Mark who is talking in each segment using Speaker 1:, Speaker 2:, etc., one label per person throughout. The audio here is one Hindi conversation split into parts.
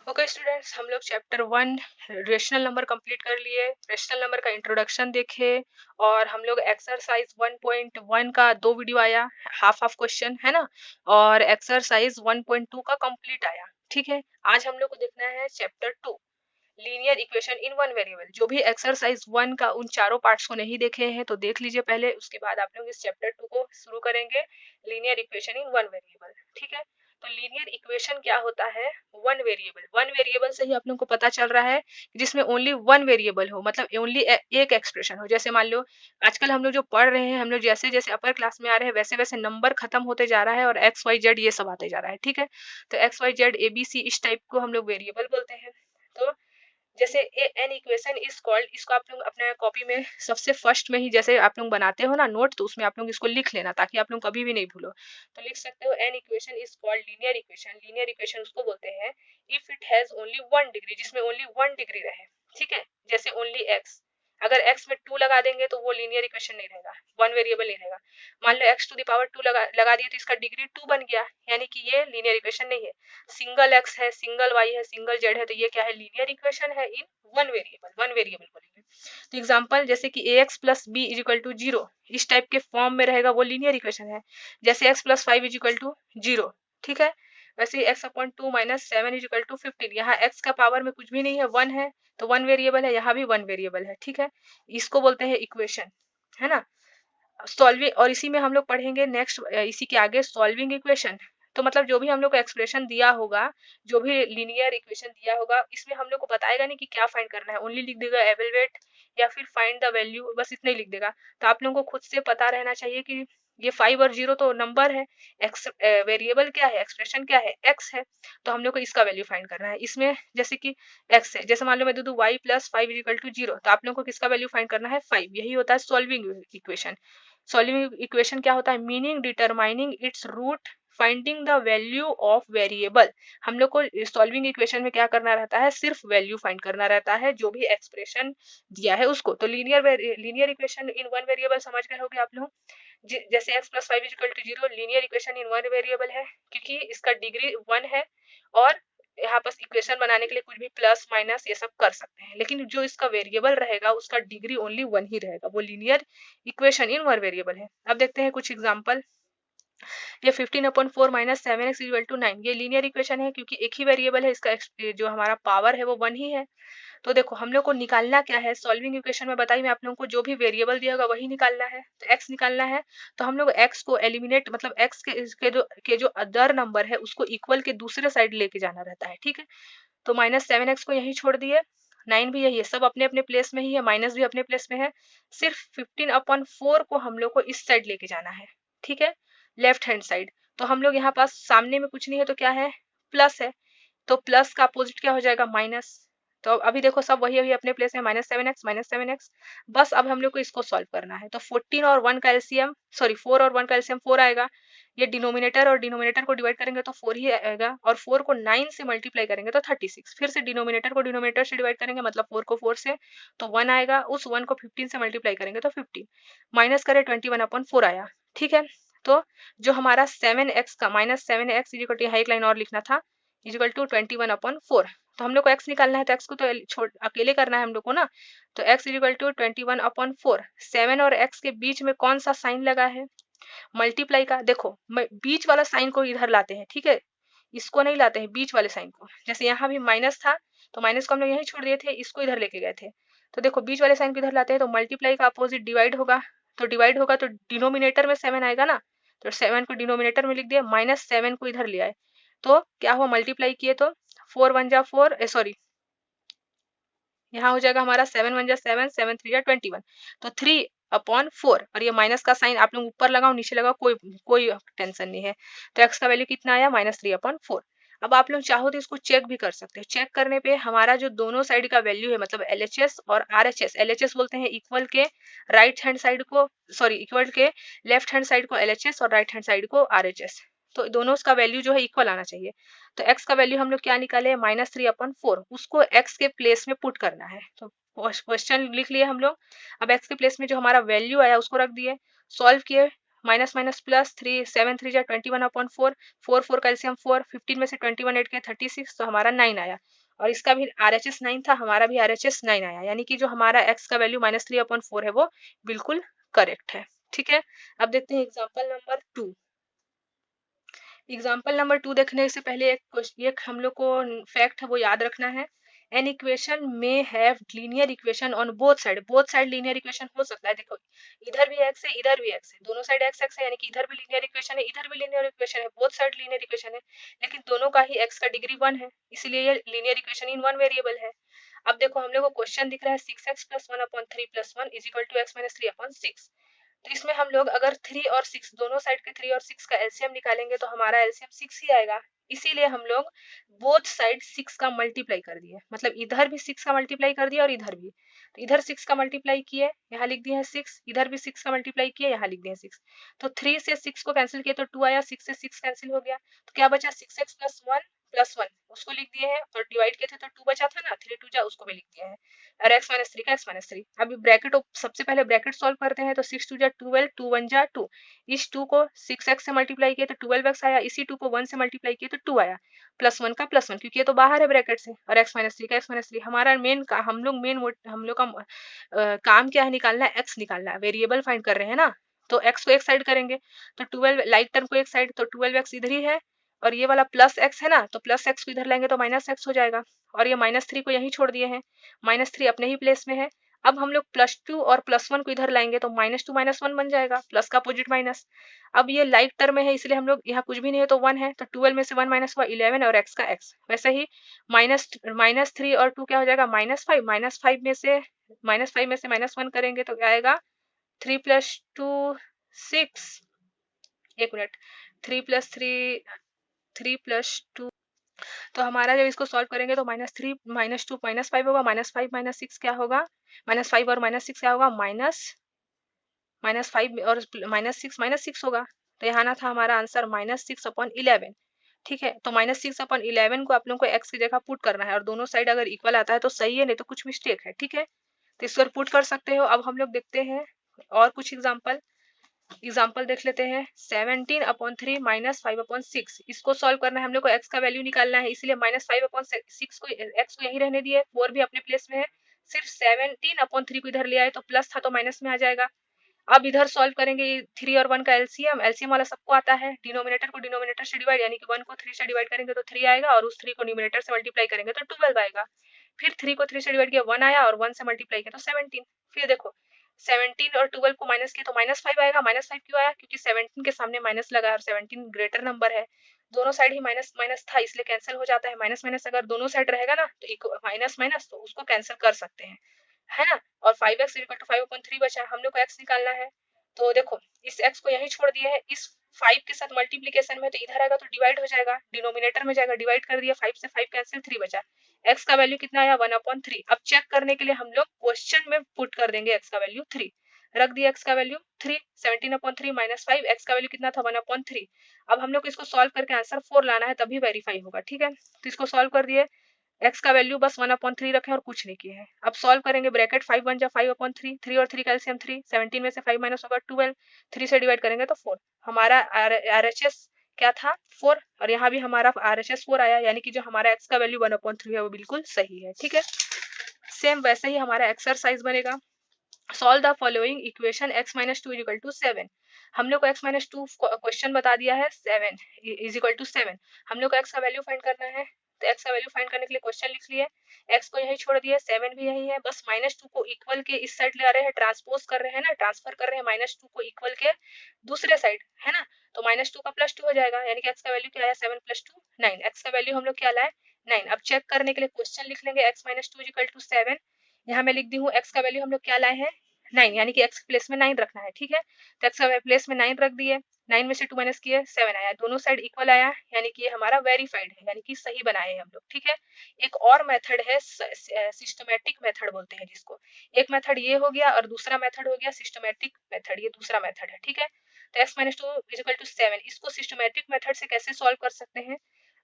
Speaker 1: ओके स्टूडेंट्स, हम लोग चैप्टर 1 रेशनल नंबर कंप्लीट कर लिए। रेशनल नंबर का इंट्रोडक्शन देखे और हम लोग एक्सरसाइज 1.1 का 2 वीडियो आया, हाफ हाफ क्वेश्चन है ना, और एक्सरसाइज 1.2 का कंप्लीट आया। ठीक है, आज हम लोग को देखना है chapter 2 linear equation in one variable. जो भी एक्सरसाइज 1 का उन चारों पार्ट्स को नहीं देखे हैं तो देख लीजिए पहले, उसके बाद आप लोग इस चैप्टर 2 को शुरू करेंगे, linear equation in one variable. ठीक है, तो लीनियर इक्वेशन क्या होता है? One variable. वन वेरिएबल से ही आप लोगों को पता चल रहा है जिसमें ओनली वन वेरिएबल हो, मतलब ओनली एक एक्सप्रेशन हो। जैसे मान लो आजकल हम लोग जो पढ़ रहे हैं, हम लोग जैसे जैसे अपर क्लास में आ रहे हैं वैसे वैसे नंबर खत्म होते जा रहा है और एक्स वाई जेड ये सब आते जा रहा है। ठीक है, तो X Y Z A B C इस टाइप को हम लोग वेरिएबल बोलते हैं। तो जैसे एन इक्वेशन इज कॉल्ड, इसको आप लोग अपने कॉपी में सबसे फर्स्ट में ही जैसे आप लोग बनाते हो ना नोट, तो उसमें आप लोग इसको लिख लेना ताकि आप लोग कभी भी नहीं भूलो। तो लिख सकते हो an equation is called linear equation. Linear equation उसको बोलते हैं if it has only one degree, जिसमें ओनली वन डिग्री रहे। ठीक है, जैसे ओनली एक्स, अगर x में 2 लगा देंगे तो वो लीनियर इक्वेशन नहीं रहेगा, वन वेरिएबल नहीं रहेगा। मान लो x टू द पावर 2 लगा दिए तो इसका डिग्री 2 बन गया, यानी कि ये लीनियर इक्वेशन नहीं है। सिंगल x है, सिंगल y है, सिंगल z है, तो ये क्या है? लीनियर इक्वेशन है in one variable. One variable बोलेंगे। तो एग्जांपल जैसे कि ax plus B is equal to 0, इस टाइप के फॉर्म में रहेगा, वो लीनियर इक्वेशन है। जैसे x plus 5 is equal to 0। ठीक है, वैसे x upon 2 minus 7 is equal to 15। यहाँ x का पावर में कुछ भी नहीं है, 1 है, तो वन वेरिएबल है, यहाँ भी वन वेरिएबल है। ठीक है, इसको बोलते हैं इक्वेशन, है ना। सॉल्विंग, और इसी में हम लोग पढ़ेंगे नेक्स्ट, इसी के आगे सॉल्विंग इक्वेशन। तो मतलब जो भी हम लोग को एक्सप्रेशन दिया होगा, जो भी लीनियर इक्वेशन दिया होगा, इसमें हम लोग को बताएगा नहीं कि क्या फाइंड करना है, ओनली लिख देगा एवेलुएट या फिर फाइंड द वैल्यू, बस इतना ही लिख देगा। तो आप लोगों को खुद से पता रहना चाहिए कि ये 5 और 0 तो नंबर है, एक्स वेरिएबल क्या है, एक्सप्रेशन क्या है, एक्स है। तो हम लोग को इसका वैल्यू फाइंड करना है। इसमें जैसे कि एक्स है, जैसे मान लो मैं दे दूं y plus 5 is equal to 0, तो आप लोगों को किसका वैल्यू फाइंड करना है? 5। यही होता है सॉल्विंग इक्वेशन। सॉल्विंग इक्वेशन क्या होता है? Meaning determining its root, finding the value of variable. हम लोग को सॉल्विंग इक्वेशन में क्या करना रहता है? सिर्फ वैल्यू फाइंड करना रहता है, जो भी एक्सप्रेशन दिया है उसको। तो linear equation in one variable समझ गए होगे आप लोग। जैसे x plus 5 is equal to 0 linear equation in one variable है, क्योंकि इसका डिग्री 1 है, और यहाँ पर इक्वेशन बनाने के लिए कुछ भी प्लस माइनस ये सब कर सकते हैं, लेकिन जो इसका वेरिएबल रहेगा उसका डिग्री ओनली 1 ही रहेगा, वो linear equation in one variable है। अब देखते हैं कुछ एग्जांपल। ये 15/4 माइनस 7x इक्वल टू 9, ये लीनियर इक्वेशन है क्योंकि एक ही वेरिएबल है, इसका जो हमारा पावर है वो 1 ही है। तो देखो हम लोग को निकालना क्या है, सॉल्विंग इक्वेशन में बताई मैं आप लोगों को, जो भी वेरिएबल दिया होगा वही निकालना है। तो x निकालना है, तो हम लोग x को एलिमिनेट, मतलब x के जो अदर नंबर है उसको इक्वल के दूसरे साइड लेके जाना रहता है। ठीक है, तो -7x को यही छोड़ दिए, 9 भी यही है, सब अपने अपने प्लेस में ही है, माइनस भी अपने प्लेस में है। सिर्फ 15/4 को हम लोग को इस साइड लेके जाना है। ठीक है, लेफ्ट हैंड साइड। तो हम लोग यहाँ पास सामने में कुछ नहीं है तो क्या है? प्लस है, तो प्लस का अपोजिट क्या हो जाएगा? माइनस। तो अभी देखो सब वही वही अपने प्लेस में, -7x। बस अब हम लोग को इसको सॉल्व करना है। तो 14 और 1 का एलसीएम, सॉरी 4 और 1 का एलसीएम 4 आएगा। ये डिनोमिनेटर और डिनोमिनेटर को डिवाइड करेंगे तो 4 ही आएगा, और 4 को 9 से मल्टीप्लाई करेंगे तो 36। फिर से डिनोमिनेटर को डिनोमिनेटर से डिवाइड करेंगे, मतलब 4 को 4 से, तो 1 आएगा। उस 1 को 15 से मल्टीप्लाई करेंगे तो 15, माइनस करें 21/4 आया। ठीक है, तो जो हमारा 7x का -7x इज इक्वल टू, यहाँ एक लाइन और लिखना था, इज इक्वल टू 21/4। तो हम लोग को x निकालना है, तो x को तो छोड़ अकेले करना है हम लोग को ना। तो x इज इक्वल टू 21/4। 7 और x के बीच में कौन सा साइन लगा है? मल्टीप्लाई का। देखो बीच वाला साइन को इधर लाते हैं, ठीक है, इसको नहीं लाते हैं, बीच वाले साइन को। जैसे यहाँ भी माइनस था तो माइनस को हम लोग यहीं छोड़ दिए थे, इसको इधर लेके गए थे। तो देखो बीच वाले साइन को इधर लाते हैं, तो मल्टीप्लाई का अपोजिट डिवाइड होगा, तो डिवाइड होगा तो डिनोमिनेटर में 7 आएगा ना, तो 7 को डिनोमिनेटर में लिख दिया, -7 को इधर ले आए, तो क्या हुआ? मल्टीप्लाई किए तो 4 1 जा 4, सॉरी यहाँ हो जाएगा हमारा 7 1 जा 7, 7 3 जा 21, तो 3/4। और ये माइनस का साइन आप लोग ऊपर लगाओ नीचे लगाओ, कोई कोई टेंशन नहीं है। तो x का वैल्यू कितना आया? -3/4। अब आप लोग चाहो तो इसको चेक भी कर सकते हो। चेक करने पे हमारा जो दोनों साइड का वैल्यू है, मतलब LHS और RHS, LHS बोलते हैं इक्वल के राइट हैंड साइड को, सॉरी इक्वल के लेफ्ट हैंड साइड को LHS और राइट हैंड साइड को RHS, तो दोनों का वैल्यू जो है इक्वल आना चाहिए। तो x का वैल्यू हम लोग क्या निकाले? -3/4, उसको x के प्लेस में पुट करना है। तो क्वेश्चन लिख लिए हम लोग। अब x के प्लेस में जो हमारा वैल्यू आया उसको रख दिए, सॉल्व किए, माइनस माइनस प्लस 3 7 3 जा 21/4 4 4 कैल्शियम 4 15 में से 21 8 के 36 तो हमारा 9 आया। और इसका भी RHS 9 था, हमारा भी RHS 9 आया, यानी कि जो हमारा x का वैल्यू -3/4 है वो बिल्कुल करेक्ट है। ठीक है, अब देखते हैं एग्जाम्पल नंबर 2। एग्जाम्पल नंबर 2 देखने से पहले एक हम लोग को फैक्ट है वो याद रखना है। एन इक्वेशन में have linear equation on both side linear equation हो सकता है। देखो इधर भी एक्स है इधर भी एक्स है, दोनों साइड एक्स एक्स है, यानी कि इधर भी लीनियर इक्वेशन है इधर भी लीनियर इक्वेशन है, बोथ साइड लीनियर इक्वेशन है, लेकिन दोनों का ही एक्स का डिग्री 1 है, इसलिए ये linear equation in one variable है। अब देखो हम लोग को क्वेश्चन दिख रहा है 6x + 1/3 + 1 = x - 3/6। तो इसमें हम लोग अगर 3 और 6 दोनों साइड के 3 और 6 का एलसीएम निकालेंगे तो हमारा एलसीएम 6 ही आएगा। इसीलिए हम लोग बोथ साइड 6 का मल्टीप्लाई कर दिए, मतलब इधर भी 6 का मल्टीप्लाई कर दिया और इधर भी। तो इधर 6 का मल्टीप्लाई किए, यहाँ लिख दिए हैं 6, इधर भी 6 का मल्टीप्लाई किए, यहाँ लिख दिए हैं 6। तो 3 से 6 को कैंसिल किए तो 2 आया, 6 से 6 कैंसिल हो गया, तो क्या बचा 6x + 1 + 1 उसको लिख दिए हैं, और डिवाइड किए थे तो 2 बचा था ना, 3 2 जा उसको भी लिख दिए हैं, और x - 3 का x - 3। अभी ब्रैकेट सबसे पहले ब्रैकेट सॉल्व करते हैं, तो 6 2 जा 12 2 1 जा 2, इस 2 को 6x से मल्टीप्लाई किए तो 12x आया, इसी 2 को 1 से मल्टीप्लाई किए तो 2 आया, +1 का +1 क्योंकि ये तो बाहर है ब्रैकेट से, और x - 3 का x - 3। हमारा हम लोग का काम क्या है, निकालना है x निकालना है, वेरिएबल फाइंड कर रहे हैं ना, तो x को एक साइड करेंगे, तो 12 लाइक टर्म को एक साइड, तो 12x इधर ही है, और ये वाला +x है ना, तो +x को इधर लाएंगे तो -x हो जाएगा, और ये -3 को यहीं छोड़ दिए हैं, -3 अपने ही प्लेस में है। अब हम लोग +2 और +1 को इधर लाएंगे तो -2 -1 बन जाएगा, प्लस का अपोजिट माइनस। अब ये लाइक टर्म में है इसलिए हम लोग यहाँ कुछ भी नहीं है तो 1 है, तो 12 में से 1 माइनस हुआ 11 और x का x। वैसे ही -3 और 2 क्या हो जाएगा -5, -5 में से -1 करेंगे तो क्या आएगा 3 + 2 6, एक मिनट, 3 + 3 3 + 2, तो हमारा जब इसको सॉल्व करेंगे तो -3 -2 -5 होगा, -5 - 6 क्या होगा, -5 और -6 क्या होगा, -5 और -6 होगा, तो यहाँ ना था हमारा आंसर -6/11। ठीक है, तो -6/11 को आप लोगों को x की जगह पुट करना है, और दोनों साइड अगर इक्वल आता है तो सही है, नहीं तो कुछ मिस्टेक है। ठीक है, तो इस पर पुट कर सकते हो। अब हम लोग देखते हैं और कुछ एग्जाम्पल देख लेते हैं। 17/3 -5/6 इसको सॉल्व करना है, हम लोग को x का वैल्यू निकालना है, इसलिए -5/6 को x को यहीं रहने दिए, 4 भी अपने प्लेस में है, सिर्फ 17/3 को इधर ले आए तो प्लस था तो माइनस में आ जाएगा। अब इधर सॉल्व करेंगे 3 और 1 का एलसीएम वाला सबको आता है, डिनोमिनेटर को डिनोमिनेटर से डिवाइड, यानी कि 1 को 3 से डिवाइड करेंगे तो 3 आएगा, और उस 3 को न्यूमिनेटर से मल्टीप्लाई करेंगे तो 12 आएगा। फिर 3 को 3 से डिवाइड किया 1 आया, और 1 से मल्टीप्लाई किया तो 17। फिर देखो 17 और 12 को माइनस किया तो -5 आएगा। -5 क्यों आया, क्योंकि 17 के सामने माइनस लगा है और 17 ग्रेटर नंबर है, दोनों साइड ही माइनस माइनस था इसलिए कैंसिल हो जाता है। माइनस माइनस अगर दोनों साइड रहेगा ना तो माइनस माइनस तो उसको कैंसिल कर सकते हैं, है ना। और 5x = 5/3 बचा, हम लोग को x निकालना है, तो देखो इस x को यहीं छोड़ दिए है, इस 5 के साथ मल्टीप्लीकेशन में, तो इधर आएगा तो डिवाइड हो जाएगा, डिनोमिनेटर में जाएगा, डिवाइड कर दिया, 5 से 5 कैंसिल, 3 बचा, x का वैल्यू कितना आया 1/3। अब चेक करने के लिए हम लोग क्वेश्चन में पुट कर देंगे x का वैल्यू 3, रख दिया x का वैल्यू 3, 17/3 -5, x का वैल्यू कितना था 1/3। अब हम लोग इसको सॉल्व करके आंसर 4 लाना है, तभी वेरीफाई होगा। ठीक है, तो इसको सॉल्व कर दिए, x का वैल्यू बस 1/3 रखे और कुछ नहीं किए हैं। अब सॉल्व करेंगे, ब्रैकेट 5 1 जा 5/3, 3 और 3 का एलसीएम 3, 17 में से 5 माइनस होगा 12, 3 से डिवाइड करेंगे तो 4। हमारा RHS क्या था 4, और यहाँ भी हमारा RHS 4 आया, यानी कि जो हमारा x का वैल्यू 1/3 है वो बिल्कुल सही है। ठीक है, सेम वैसे ही हमारा एक्सरसाइज बनेगा। Solve the following equation x - 2 = 7। हम लोग को x - 2 क्वेश्चन बता दिया है 7 = 7, हम लोग को x का वैल्यू फाइंड करना है, तो x का वैल्यू फाइंड करने के लिए क्वेश्चन लिख लिए, x को यहीं छोड़ दिए, 7 भी यहीं है, बस -2 को इक्वल के इस साइड ले आ रहे हैं, ट्रांसपोज कर रहे हैं ना, ट्रांसफर कर रहे हैं -2 को इक्वल के दूसरे साइड, है ना, तो -2 का +2 हो जाएगा, यानी कि x का वैल्यू क्या आया 7 + 2 9, x का वैल्यू हम लोग क्या लाए 9। अब चेक करने के लिए क्वेश्चन लिख लेंगे, x - 2 = 7, यहाँ मैं लिख दी हूँ x का वैल्यू हम लोग क्या लाए हैं 9, यानी कि x प्लेस में 9 रखना है। ठीक है, तो x का प्लेस में 9 रख दिए, 9 में से 2 माइनस किए 7 आया, दोनों साइड इक्वल आया, यानी कि ये हमारा वेरीफाइड है, यानी कि सही बनाए हैं हम लोग। ठीक है, एक और मेथड है सिस्टमैटिक मेथड बोलते हैं जिसको, एक मेथड ये हो गया और दूसरा मेथड हो गया सिस्टमैटिक मेथड, ये दूसरा मेथड है। ठीक है, तो x - 2 = 7 इसको सिस्टमैटिक मेथड से कैसे सॉल्व कर सकते हैं,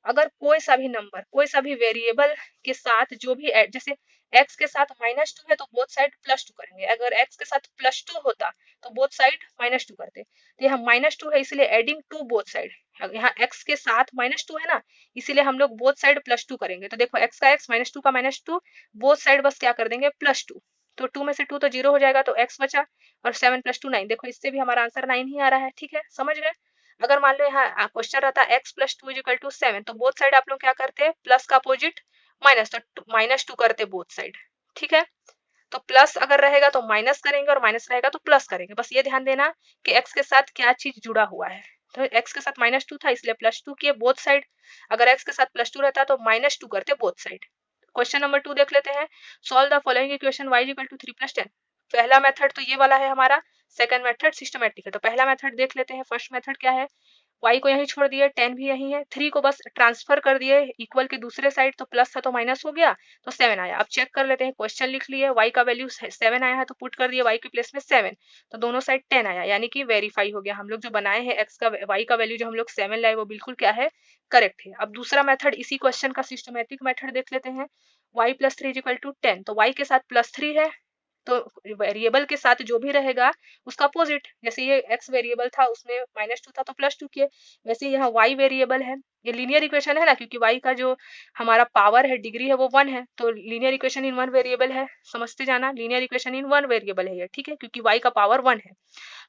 Speaker 1: अगर कोई सा भी नंबर, कोई सा भी वेरिएबल के साथ जो भी जैसे x के साथ -2 है तो बोथ साइड +2 करेंगे, अगर x के साथ +2 होता तो बोथ साइड -2 करते। तो यहाँ -2 है इसलिए एडिंग टू बोथ साइड, यहाँ x के साथ -2 है ना, इसीलिए हम लोग बोथ साइड +2 करेंगे। तो देखो x का x -2 का -2, बोथ साइड बस क्या कर देंगे +2, तो 2 में से 2 तो 0 हो जाएगा, तो x बचा और 7 + 2 9। देखो इससे भी हमारा आंसर 9 ही आ रहा है, ठीक है, समझ गए। अगर मान लो यहाँ क्वेश्चन रहता x + 2 = 7, तो बोथ साइड आप लोग क्या करते हैं, प्लस का अपोजिट माइनस, तो -2 करते बोथ साइड, ठीक है। तो प्लस अगर रहेगा तो माइनस करेंगे और माइनस रहेगा तो प्लस करेंगे। बस ये ध्यान देना कि x के साथ क्या चीज जुड़ा हुआ है। तो x के साथ -2 था इसलिए +2 किए बोथ साइड, अगर x के साथ +2 रहता तो -2 करते बोथ साइड। क्वेश्चन नंबर 2 देख लेते हैं। Solve the following equation y = 3 + 10। पहला मेथड तो ये वाला है हमारा, सेकंड मेथड सिस्टमैटिक है। तो पहला मेथड देख लेते हैं। फर्स्ट मेथड क्या है, y को यहीं छोड़ दिए, 10 भी यहीं है, 3 को बस ट्रांसफर कर दिए इक्वल के दूसरे साइड, तो प्लस था तो माइनस हो गया, तो 7 आया। अब चेक कर लेते हैं, क्वेश्चन लिख लिए, y का वैल्यू 7 आया है तो पुट कर दिए y के प्लेस में 7, तो दोनों साइड 10 आया, यानी कि वेरीफाई हो गया। हम लोग जो बनाए हैं x का y का वैल्यू जो हम लोग 7 लाए वो बिल्कुल क्या है, करेक्ट है। अब दूसरा मेथड इसी क्वेश्चन का सिस्टमैटिक मेथड देख लेते हैं। y + 3 = 10, तो y के साथ +3 है, तो वेरिएबल के साथ जो भी रहेगा उसका अपोजिट, जैसे ये x वेरिएबल था उसमें -2 था तो +2 किए, वैसे यहाँ y वेरिएबल है, ये लीनियर इक्वेशन है ना, क्योंकि y का जो हमारा पावर है, डिग्री है, वो 1 है, तो लीनियर इक्वेशन इन 1 वेरिएबल है, समझते जाना, लीनियर इक्वेशन इन 1 वेरिएबल है ये, ठीक है, क्योंकि y का पावर 1 है।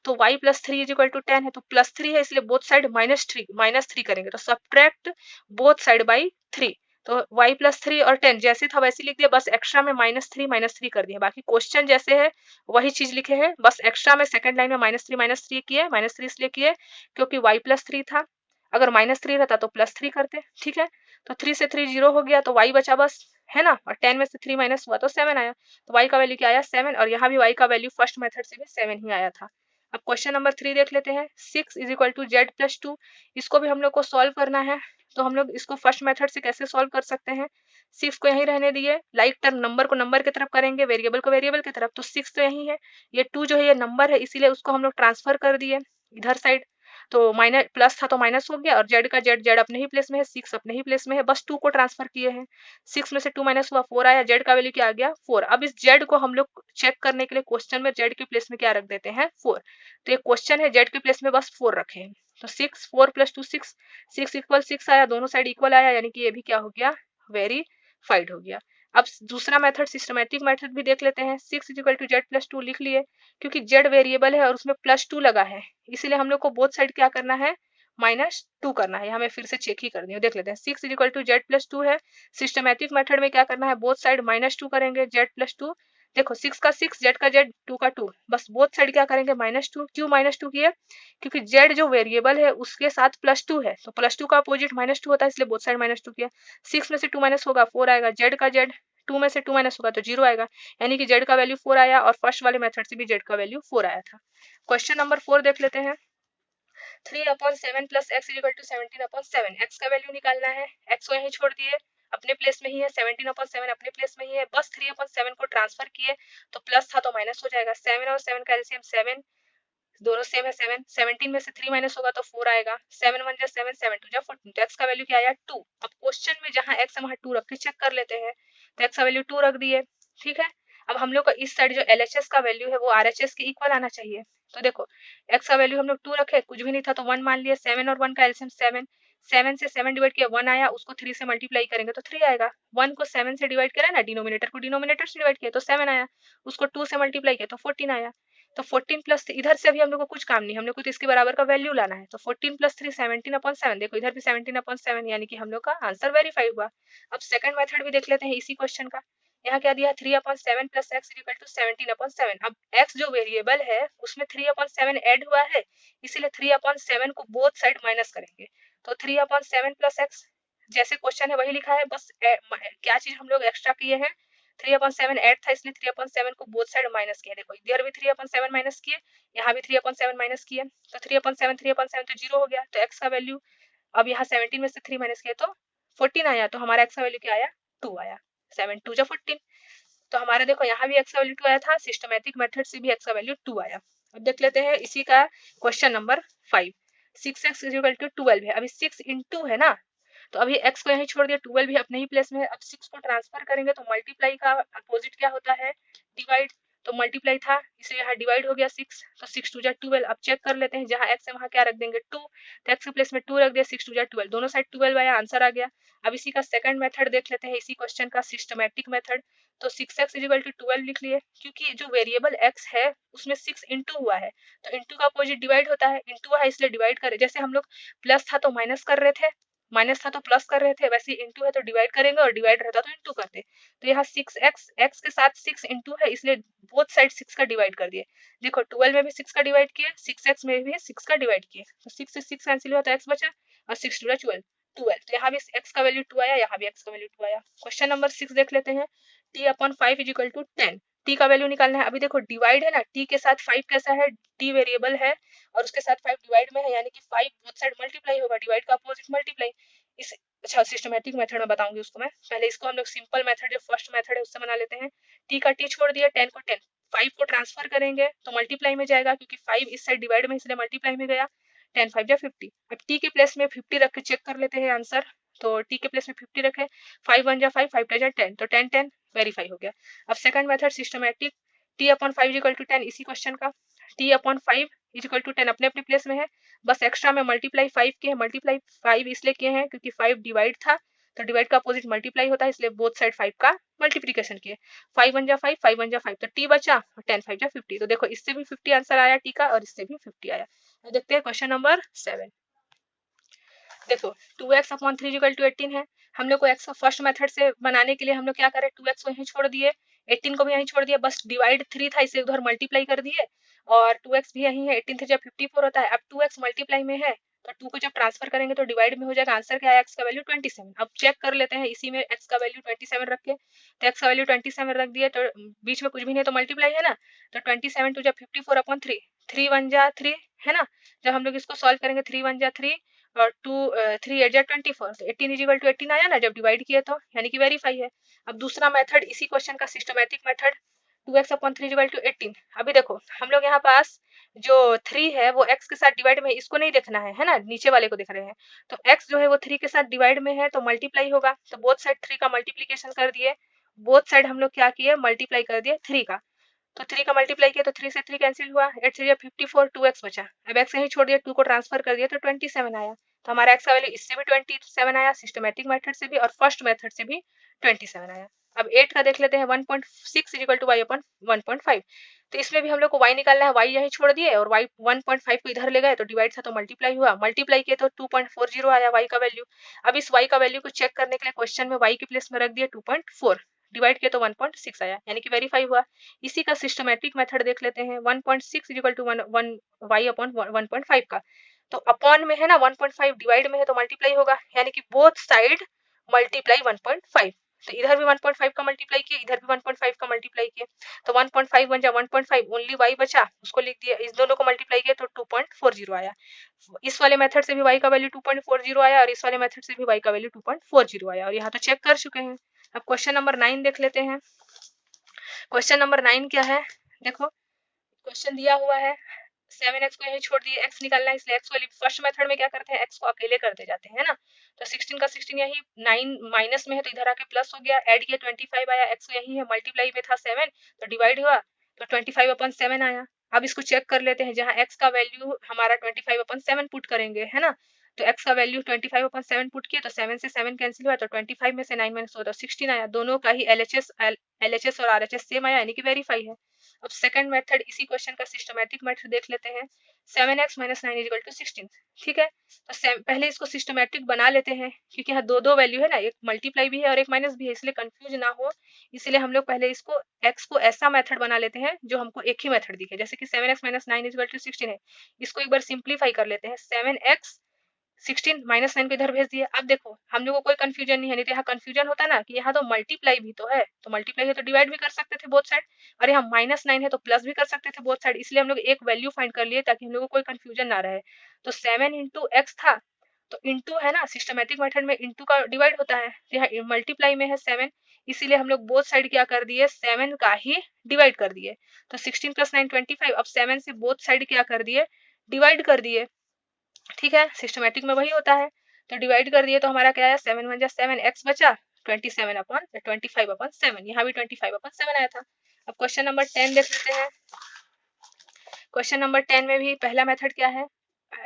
Speaker 1: तो y + 3 = 10 है, तो +3 है इसलिए बोथ साइड -3 करेंगे, तो सब्ट्रैक्ट बोथ साइड बाई 3, तो y + 3 और 10 जैसे था वैसे लिख दिया, बस एक्स्ट्रा में -3 कर दिए। बाकी क्वेश्चन जैसे है वही चीज लिखे हैं, बस एक्स्ट्रा में सेकंड लाइन में -3 किए, -3 इसलिए किए क्योंकि y + 3 था, अगर -3 रहता तो +3 करते, ठीक है। तो 3 से 3 0 हो गया, तो y बचा बस, है ना, और 10 में से 3 माइनस हुआ तो 7 आया, तो y का वैल्यू क्या आया, 7, और यहाँ भी y का वैल्यू फर्स्ट मेथड से भी 7 ही आया था। अब क्वेश्चन नंबर 3 देख लेते हैं। 6 = z + 2, इसको भी हम लोग को सॉल्व करना है, तो हम लोग इसको फर्स्ट मेथड से कैसे सॉल्व कर सकते हैं। 6 को यहीं रहने दिए, लाइक टर्म नंबर को नंबर की तरफ करेंगे, वेरिएबल को वेरिएबल की तरफ, तो 6 तो यहीं है, ये 2 जो है ये नंबर है, इसीलिए उसको हम लोग ट्रांसफर कर दिए इधर साइड, तो माइनस प्लस था तो माइनस हो गया, और जेड का जेड अपने ही प्लेस में है, 6 अपने ही प्लेस में है, बस 2 को ट्रांसफर किए हैं, 6 में से 2 माइनस हुआ 4 आया, जेड का वैल्यू क्या आ गया 4। अब इस जेड को हम लोग चेक करने के लिए क्वेश्चन में जेड के प्लेस में क्या रख देते हैं 4, तो ये क्वेश्चन है जेड के प्लेस में बस 4 रखे हैं, तो 6 4 + 2 6, 6 = 6 आया, दोनों साइड इक्वल आया, यानी कि ये भी क्या हो गया, वेरीफाइड हो गया। अब दूसरा मेथड सिस्टमैटिक मेथड भी देख लेते हैं। 6 = z + 2 लिख लिए, क्योंकि z वेरिएबल है और उसमें +2 लगा है, इसीलिए हम लोग को बोथ साइड क्या करना है, -2 करना है। हमें फिर से चेक ही करनी है, देख लेते हैं। 6 = z + 2 है, सिस्टमैटिक मेथड में क्या करना है, बोथ साइड -2 करेंगे, z + 2, देखो 6 का 6, z का z, 2 का 2, बस बोथ साइड क्या करेंगे -2। क्यों -2 किए, क्योंकि z जो वेरिएबल है उसके साथ +2 है, तो +2 का अपोजिट -2 होता है, इसलिए बोथ साइड -2 किया। 6 में से 2 माइनस होगा 4 आएगा, z का z, 2 में से 2 माइनस होगा तो 0 आएगा, यानी कि z का वैल्यू 4 आया, और फर्स्ट वाले मेथड से भी z का वैल्यू 4 आया था। क्वेश्चन नंबर 4 देख लेते हैं। 3/7 + x = 17/7, x का वैल्यू निकालना है, x को यहीं छोड़ दिए, अपने प्लेस में ही है, 17/7 अपने प्लेस में ही है, बस 3/7 को ट्रांसफर किए, तो प्लस था तो माइनस हो जाएगा, 7 और 7 का एलसीएम 7, दोनों सेम है 7, 17 में से 3 माइनस होगा तो 4 आएगा, 7 1 जा 7, 7 2 जा 14, तो x का वैल्यू क्या आया 2। अब क्वेश्चन में जहां x है वहां 2 रख के चेक कर लेते हैं, तो x का वैल्यू 2 रख दिए, ठीक है। अब हम लोग का इस साइड जो LHS का वैल्यू है वो RHS के इक्वल आना चाहिए, तो देखो x का वैल्यू हम लोग 2 रखे, कुछ भी नहीं था तो 1 मान लिए, 7 और 1 का एलसीएम 7, 7 से 7 डिवाइड किया 1 आया, उसको 3 से मल्टीप्लाई करेंगे तो 3 आएगा, 1 को 7 से डिवाइड करा ना, डिनोमिनेटर को डिनोमिनेटर से डिवाइड किया तो 7 आया, उसको 2 से मल्टीप्लाई किया तो 14 आया, तो 14 प्लस इधर से अभी हम लोग को कुछ काम नहीं, हम लोग को तो इसके बराबर का वैल्यू लाना है, तो 14 + 3 17/7, देखो इधर भी 17/7, यानी कि हम लोग का आंसर वेरीफाई हुआ। अब सेकंड मेथड भी देख लेते हैं इसी क्वेश्चन का। यहाँ क्या दिया 3/7 + x = 17/7। अब x जो वेरिएबल है उसमें 3/7 ऐड हुआ है, इसीलिए 3/7 को बोथ साइड माइनस करेंगे, तो 3/7 + x, जैसे क्वेश्चन है वही लिखा है, बस क्या चीज हम लोग एक्स्ट्रा किए हैं, 3/7 ऐड था इसलिए 3/7 को बोथ साइड माइनस किया, देखो इधर भी 3/7 माइनस किए, यहाँ भी 3/7 माइनस किए, तो 3/7 तो 0 हो गया, तो x का वैल्यू अब यहाँ 17 में से 3 माइनस किया तो 14 आया, तो हमारा x का वैल्यू क्या आया 2 आया, 7 2 जा 14, तो हमारा देखो यहाँ भी x का वैल्यू 2 आया था, सिस्टमैटिक मेथड से भी x का वैल्यू 2 आया। अब देख लेते हैं इसी का क्वेश्चन नंबर 5। 6x = 12 है, अभी 6 × है ना, तो अभी x को यहीं छोड़ दिया, 12 भी अपने ही प्लेस में है। अब 6 को ट्रांसफर करेंगे तो मल्टीप्लाई का अपोजिट क्या होता है, डिवाइड। तो मल्टीप्लाई था इसे यहाँ डिवाइड हो गया 6, तो 6 टू जा 12। अब चेक कर लेते हैं, जहाँ x है वहाँ क्या रख देंगे 2, तो x के प्लेस में 2 रख दिया, 6 टू जा 12, दोनों साइड 12 आया, आंसर आ गया। अब इसी का सेकंड मेथड देख लेते हैं, इसी क्वेश्चन का सिस्टमैटिक मेथड। तो 6x इक्वल टू 12 लिख लिए, क्योंकि जो वेरिएबल x है उसमें 6 इंटू हुआ है, तो इंटू का अपोजिट डिवाइड होता है, इंटू है इसलिए डिवाइड करें। जैसे हम लोग प्लस था तो माइनस कर रहे थे, माइनस था तो प्लस कर रहे थे, वैसे इंटू है तो डिवाइड करेंगे, और डिवाइड रहता तो इंटू करते। तो यहाँ 6x x के साथ 6 इंटू है, इसलिए बोथ साइड 6 का डिवाइड कर दिए। देखो 12 में भी 6 का डिवाइड किए, 6x में भी 6 का डिवाइड किए, तो 6 से 6 कैंसिल हुआ तो x बचा, और 6 टू 12, तो यहाँ भी x का वैल्यू 2 आया, यहाँ भी x का वैल्यू 2 आया। क्वेश्चन नंबर 6 देख लेते हैं, t upon 5 is equal to 10। t का वैल्यू निकालना है। अभी देखो डिवाइड है ना, t के साथ 5 कैसा है, t वेरिएबल है और उसके साथ 5 डिवाइड में है, यानी कि 5 बोथ साइड मल्टीप्लाई होगा, डिवाइड का अपोजिट मल्टीप्लाई। इस अच्छा सिस्टमैटिक मेथड में बताऊंगी उसको मैं, पहले इसको हम लोग सिंपल मेथड जो फर्स्ट मेथड है उससे बना लेते हैं। t का t छोड़ दिया, 10 को 10, 5 को ट्रांसफर करेंगे तो मल्टीप्लाई में जाएगा, क्योंकि 5 इस साइड डिवाइड में इसलिए मल्टीप्लाई में गया, 10 5 जा 50। अब t के प्लेस में 50 रख के चेक कर लेते हैं आंसर। तो t के प्लेस में 50 रखे, 5 1 जा 5, 5 2 जा 10, तो 10 10 वेरीफाई हो गया। अब second method systematic, t upon 5 equal to 10, इसी क्वेश्चन का t अपॉन 5 इक्वल टू 10 अपने अपने प्लेस में है, बस एक्स्ट्रा में मल्टीप्लाई 5 के है। मल्टीप्लाई 5 इसलिए किए हैं क्योंकि 5 डिवाइड था, तो डिवाइड का अपोजिट मल्टीप्लाई होता है, इसलिए बोथ साइड 5 का मल्टीप्लिकेशन किए। 5 1 जा 5, 5 1 जा 5, तो t बचा, 10 5 जा 50। तो देखो इससे भी 50 आंसर आया t का, और इससे भी 50 आया। तो देखते हैं क्वेश्चन नंबर 7। देखो 2x अपॉन 3 इक्वल टू 18 है, हम लोग को x को फर्स्ट मेथड से बनाने के लिए हम लोग क्या करें, 2x को यहीं छोड़ दिए, 18 को भी यहीं छोड़ दिया, बस डिवाइड 3 था इसे उधर मल्टीप्लाई कर दिए, और 2x भी यहीं है, 18 से जब 54 होता है। अब 2x मल्टीप्लाई में है तो 2 को जब ट्रांसफर करेंगे तो डिवाइड में हो जाएगा, आंसर क्या है, x का वैल्यू 27। अब चेक कर लेते हैं इसी में x का वैल्यू 27 रख के, तो x का वैल्यू 27 रख दिए, तो बीच में कुछ भी नहीं तो मल्टीप्लाई है ना, तो 27 टू जब 54 अपॉन 3, 3 1 जा 3 है ना, जब हम लोग इसको सॉल्व करेंगे 3 1 जा 3 और 3 8 जा 24, तो 18 इक्वल टू 18 आया ना जब डिवाइड किया, तो यानी कि वेरीफाई है। अब दूसरा मेथड इसी क्वेश्चन का systematic method, 2x upon 3 equal to 18। अभी देखो हम लोग यहाँ पास जो 3 है वो x के साथ डिवाइड में है, इसको नहीं देखना है ना, नीचे वाले को देख रहे हैं। तो x जो है वो 3 के साथ डिवाइड में है तो मल्टीप्लाई होगा, तो बोथ साइड 3 का मल्टीप्लीकेशन कर दिए, बोथ साइड हम लोग क्या किए, मल्टीप्लाई कर दिए 3 का। तो 3 का मल्टीप्लाई किया तो 3 से 3 कैंसिल हुआ, 8 से 54, 2x बचा। अब x यहीं छोड़ दिया, 2 को ट्रांसफर कर दिया तो 27 आया, तो हमारा x का वैल्यू इससे भी 27 आया, सिस्टमैटिक मेथड से भी और फर्स्ट मेथड से भी 27 आया। अब 8 का देख लेते हैं, 1.6 इक्वल टू y अपन 1.5, तो इसमें भी हम लोग को y निकालना है, y यहीं छोड़ दिए और y 1.5 को इधर ले गए, तो डिवाइड था तो मल्टीप्लाई हुआ, मल्टीप्लाई किए तो 2.40 आया y का वैल्यू। अब इस y का वैल्यू को चेक करने के लिए क्वेश्चन में y के प्लेस में रख दिया 2.4, डिवाइड किया तो 1.6 आया, यानी कि वेरीफाई हुआ। इसी का सिस्टमैटिक मेथड देख लेते हैं, 1.6 इक्वल टू 1 y अपॉन 1.5 का, तो अपॉन में है ना 1.5, डिवाइड में है तो मल्टीप्लाई होगा, यानी कि बोथ साइड मल्टीप्लाई 1.5, तो इधर भी 1.5 का मल्टीप्लाई किए, इधर भी 1.5 का मल्टीप्लाई किए, तो 1.5 बन जा 1.5, ओनली y बचा, उसको लिख दिया, इस दोनों को मल्टीप्लाई किया तो 2.40 आया। इस वाले मेथड से भी y का वैल्यू 2.40 आया और इस वाले मेथड से भी y का वैल्यू 2.40 आया, और यहाँ तो चेक कर चुके हैं। अब क्वेश्चन नंबर 9 देख लेते हैं। क्वेश्चन नंबर 9 क्या है, देखो क्वेश्चन दिया हुआ है 7x को यहीं छोड़ दिए, x निकालना है, इसलिए x वाली फर्स्ट मेथड में क्या करते हैं, x को अकेले करते जाते हैं ना, तो 16 का 16 यही 9 माइनस में है तो इधर आके प्लस हो गया, ऐड किया 25 आया, x यही है, मल्टीप्लाई में था 7 तो डिवाइड हुआ तो 25 अपॉन 7 आया। अब इसको चेक कर लेते हैं, जहाँ x का वैल्यू हमारा 25 अपॉन 7 पुट करेंगे है ना, तो x का वैल्यू 25 अपॉन 7 पुट किया तो 7 से 7 कैंसिल हुआ, तो 25 में से 9 माइनस हुआ तो 16 आया, दोनों का ही LHS और RHS सेम आया, यानी कि वेरीफाई है। अब सेकंड मेथड इसी क्वेश्चन का सिस्टमैटिक मेथड देख लेते हैं, 7x minus 9 is equal to 16, ठीक है, तो पहले इसको सिस्टमैटिक बना लेते हैं, क्योंकि यहाँ दो दो वैल्यू है ना, एक मल्टीप्लाई भी है और एक माइनस भी है, इसलिए कंफ्यूज ना हो, इसलिए हम लोग पहले इसको x को ऐसा मेथड बना लेते हैं जो हमको एक ही मेथड दिखे, जैसे कि 7x minus 9 is equal to 16 है, इसको एक बार सिंप्लीफाई कर लेते हैं, 7x 16 माइनस 9 को इधर भेज दिए। अब देखो हम लोग को कोई कंफ्यूजन नहीं है, नहीं तो यहाँ कंफ्यूजन होता ना कि यहाँ तो मल्टीप्लाई भी तो है, तो मल्टीप्लाई है तो डिवाइड भी कर सकते थे बोथ साइड, और यहाँ -9 है तो प्लस भी कर सकते थे बोथ साइड, इसलिए हम लोग एक वैल्यू फाइंड कर लिए ताकि हम लोग को कोई कंफ्यूजन ना रहे। तो 7 इंटू एक्स था, तो इंटू है ना, सिस्टमैटिक मेथड में इंटू का डिवाइड होता है, यहाँ मल्टीप्लाई में है 7, इसीलिए हम लोग बोथ साइड क्या कर दिए, 7 का ही डिवाइड कर दिए, तो 16 प्लस 9 25, अब 7 से बोथ साइड क्या कर दिए, डिवाइड कर दिए, ठीक है, सिस्टमैटिक में वही होता है। तो डिवाइड कर दिए तो हमारा क्या आया, 7 1 जा 7, x बचा 25/7, यहाँ भी 25/7 आया था। अब क्वेश्चन नंबर 10 देख लेते हैं। क्वेश्चन नंबर 10 में भी पहला मेथड क्या है,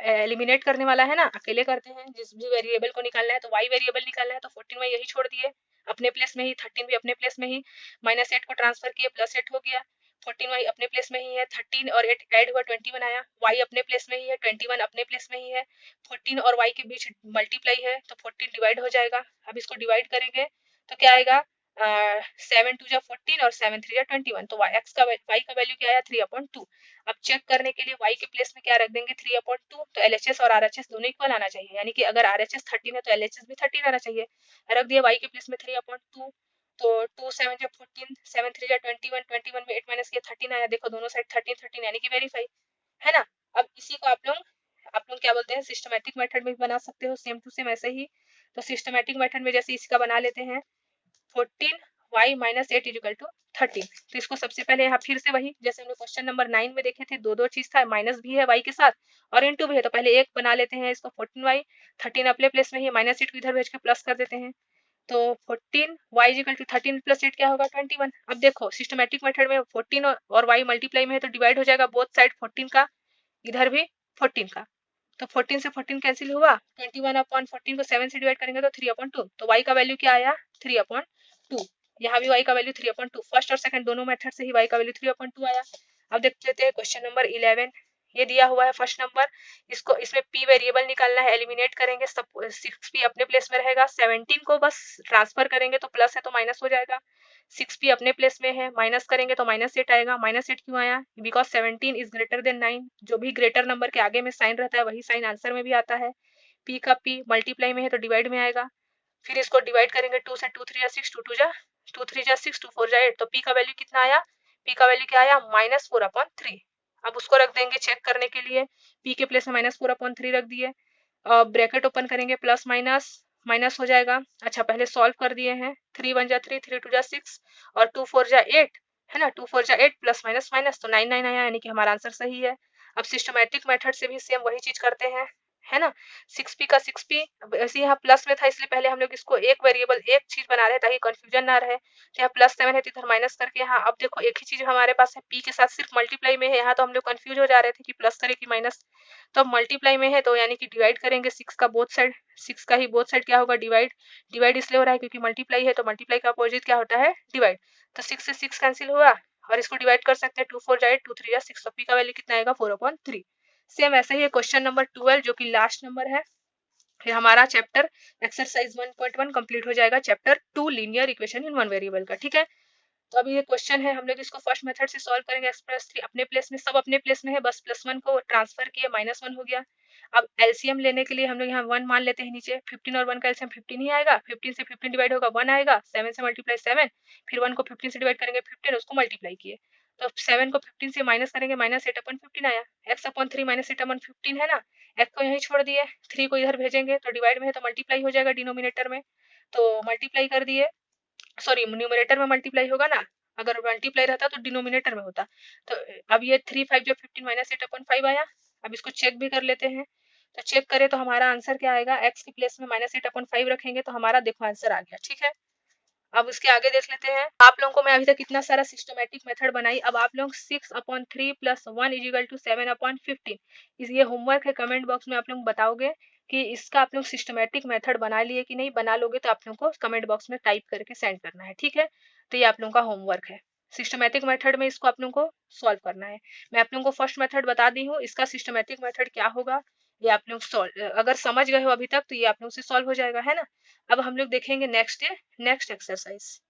Speaker 1: एलिमिनेट करने वाला है ना, अकेले करते हैं। जिस भी वेरिएबल को निकालना है तो y वेरिएबल निकालना है, तो 14 y यही छोड़ दिए अपने प्लेस में ही, 13 भी अपने प्लेस में ही, -8 को ट्रांसफर किए, +8 हो गया, 14 y अपने प्लेस में ही है, 13 और 8 ऐड हुआ 21 आया, y अपने प्लेस में ही है, 21 अपने प्लेस में ही है, 14 और y के बीच मल्टीप्लाई है तो 14 डिवाइड हो जाएगा। अब इसको डिवाइड करेंगे तो क्या आएगा, 7 2 जा 14 और 7 3 जा 21, तो y का वैल्यू क्या आया, 3/2। अब चेक करने के लिए y के प्लेस में क्या रख देंगे, 3/2, तो LHS और RHS दोनों इक्वल आना चाहिए, यानी कि अगर RHS 13 है तो LHS भी 13 आना चाहिए। रख दिया y के प्लेस में 3/2, तो 2 7 जा 14, 7 3 जा 21, 21 में 8 माइनस किया 13 आया, देखो दोनों साइड 13 13 यानी कि वेरीफाई है ना। अब इसी को आप लोग क्या बोलते हैं, सिस्टमैटिक मेथड में भी बना सकते हो, सेम टू सेम ऐसे ही। तो सिस्टमैटिक मेथड में जैसे इसका बना लेते हैं, 14 y - 8 = 13। तो इसको सबसे पहले यहाँ फिर से वही जैसे हमने क्वेश्चन नंबर 9 में देखे थे, दो चीज था, माइनस भी है y के साथ और इनटू भी है, तो पहले एक बना लेते हैं इसको, 14y, 13 अपने प्लेस में ही, -8 को इधर भेज के प्लस कर देते हैं, तो 14 y = 13 + 8 क्या होगा, 21। अब देखो सिस्टमैटिक मेथड में 14 और y मल्टीप्लाई में है तो डिवाइड हो जाएगा बोथ साइड 14 का, इधर भी 14 का, तो 14 से 14 कैंसिल हुआ, 21/14 को 7 से डिवाइड करेंगे तो 3/2, तो y का वैल्यू क्या आया, 3/2। यहाँ भी y का वैल्यू 3/2, फर्स्ट और सेकंड दोनों मेथड से ही y का वैल्यू 3/2 आया। अब देख लेते हैं क्वेश्चन नंबर 11। ये दिया हुआ है फर्स्ट नंबर, इसको इसमें p वेरिएबल निकालना है, एलिमिनेट करेंगे, सब 6p अपने प्लेस में रहेगा, 17 को बस ट्रांसफर करेंगे तो प्लस है तो माइनस हो जाएगा, 6p अपने प्लेस में है, माइनस करेंगे तो -8 आएगा, -8 क्यों आया, बिकॉज 17 इज ग्रेटर देन 9, जो भी ग्रेटर नंबर के आगे में साइन रहता है वही साइन आंसर में भी आता है। p का p मल्टीप्लाई में है तो डिवाइड में आएगा, फिर इसको डिवाइड करेंगे 2 से, 2 3 जा 6, 2 3 जा 6, 2 4 जा 8, तो p का वैल्यू कितना आया, p का वैल्यू क्या आया, -4/3। अब उसको रख देंगे चेक करने के लिए, p के प्लेस में -4/3 रख दिए, ब्रैकेट ओपन करेंगे, प्लस माइनस माइनस हो जाएगा। अच्छा पहले सॉल्व कर दिए हैं, 3 1 जा 3, 3 2 जा 6 और 2 4 जा 8 है ना, 2 4 जा 8 प्लस माइनस माइनस तो 9 9 आया, यानी कि हमारा आंसर सही है। अब सिस्टमैटिक मेथड से भी सेम वही चीज करते हैं, है ना, 6p का 6p, ऐसे यहाँ प्लस में था इसलिए पहले हम लोग इसको एक वेरिएबल एक चीज बना रहे हैं ताकि कंफ्यूजन ना रहे, तो यहाँ +7 है तो इधर माइनस करके यहाँ, अब देखो एक ही चीज हमारे पास है, p के साथ सिर्फ मल्टीप्लाई में है, यहाँ तो हम लोग कंफ्यूज हो जा रहे थे कि प्लस करे कि माइनस, तो अब मल्टीप्लाई में है तो यानी कि डिवाइड करेंगे 6 का बोथ साइड, 6 का ही बोथ साइड क्या होगा, डिवाइड, डिवाइड इसलिए हो रहा है क्योंकि मल्टीप्लाई है, तो मल्टीप्लाई का अपोजिट क्या होता है, डिवाइड, तो 6 से 6 कैंसिल हुआ और इसको डिवाइड कर सकते हैं, 2 4 जा 8, 2 3 जा 6, तो p का वैल्यू कितना आएगा, 4/3। सेम ऐसा ही है क्वेश्चन नंबर 12 जो कि लास्ट नंबर है, फिर हमारा चैप्टर एक्सरसाइज 1.1 कंप्लीट हो जाएगा, chapter 2 linear equation in one variable का, ठीक है। तो अभी ये क्वेश्चन है, हम लोग इसको फर्स्ट मेथड से सॉल्व करेंगे, x+3 अपने प्लेस में, सब अपने प्लेस में है, बस +1 को ट्रांसफर किए, -1 हो गया। अब एलसीएम लेने के लिए हम लोग यहाँ 1 मान लेते हैं नीचे, 15 और 1 का एलसीएम 15 ही आएगा, 15 से 15 डिवाइड होगा 1 आएगा, 7 से मल्टीप्लाई 7, फिर 1 को 15 से डिवाइड करेंगे 15, उसको मल्टीप्लाई किए, तो 7 को 15 से माइनस करेंगे, -8/15 आया, x/3 -8/15 है ना, x को यहीं छोड़ दिए, 3 को इधर भेजेंगे तो डिवाइड में है तो मल्टीप्लाई हो जाएगा डिनोमिनेटर में, तो मल्टीप्लाई कर दिए, सॉरी न्यूमरेटर में मल्टीप्लाई होगा ना, अगर मल्टीप्लाई रहता तो डिनोमिनेटर में होता, तो अब ये 3 5 जो 15 -8/5 आया। अब इसको चेक भी कर लेते हैं, तो चेक करें तो हमारा आंसर क्या आएगा, x के प्लेस में -8/5 रखेंगे तो हमारा देखो आंसर आ गया, ठीक है। अब उसके आगे देख लेते हैं, आप लोगों को मैं अभी तक कितना सारा सिस्टमैटिक मेथड बनाई, अब आप लोग 6/3 + 1 = 7/15, इस ये होमवर्क है, कमेंट बॉक्स में आप लोग बताओगे कि इसका आप लोग सिस्टमैटिक मेथड बना लिए कि नहीं, बना लोगे तो आप लोग को कमेंट बॉक्स में टाइप करके सेंड करना है, ठीक है। तो ये आप लोगों का होमवर्क है, सिस्टमैटिक मेथड में इसको आप लोगों को सॉल्व करना है। मैं आप लोगों को फर्स्ट मेथड बता दी हूँ, इसका सिस्टमैटिक मेथड क्या होगा ये आप लोग सॉल्व, अगर समझ गए हो अभी तक तो ये आप लोग से सॉल्व हो जाएगा, है ना। अब हम लोग देखेंगे नेक्स्ट एक्सरसाइज।